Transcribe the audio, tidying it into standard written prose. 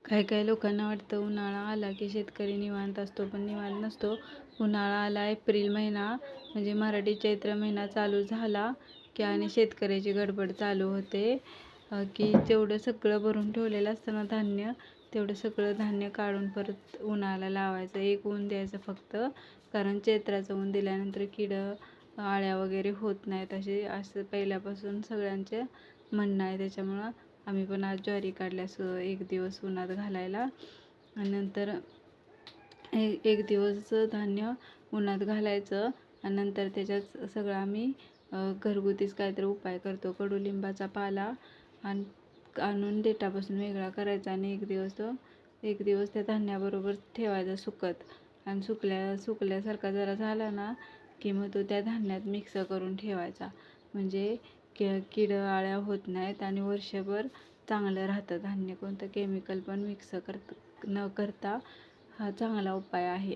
काही काही लोकांना वाटतं उन्हाळा आला की शेतकरी निवांत असतो, पण निवांत नसतो. उन्हाळा आला, एप्रिल महिना म्हणजे मराठी चैत्र महिना चालू झाला की आणि शेतकऱ्याची गडबड चालू होते. की जेवढं सगळं भरून ठेवलेलं असतं ना धान्य, तेवढं सगळं धान्य काढून परत उन्हाळ्याला लावायचं. एक ऊन द्यायचं फक्त, कारण चैत्राचं ऊन दिल्यानंतर किडं आळ्या वगैरे होत नाहीत, असं पहिल्यापासून सगळ्यांचे म्हणणं आहे. त्याच्यामुळं आम्ही पण आज ज्वारी काढल्यास एक दिवस उन्हात घालायला, आणि नंतर एक दिवस धान्य उन्हात घालायचं, आणि नंतर त्याच्यात सगळं आम्ही घरगुतीच काहीतरी उपाय करतो. कडुलिंबाचा पाला आणून देठापासून वेगळा करायचा, आणि एक दिवस त्या धान्याबरोबर ठेवायचा सुकत, आणि सुकल्यासारखा जरा झाला ना की मग तो त्या धान्यात मिक्स करून ठेवायचा. म्हणजे किडं आळ्या होत नाहीत आणि वर्षभर चांगलं राहतं धान्य. कोणतं केमिकल पण मिक्स न करता हा चांगला उपाय आहे.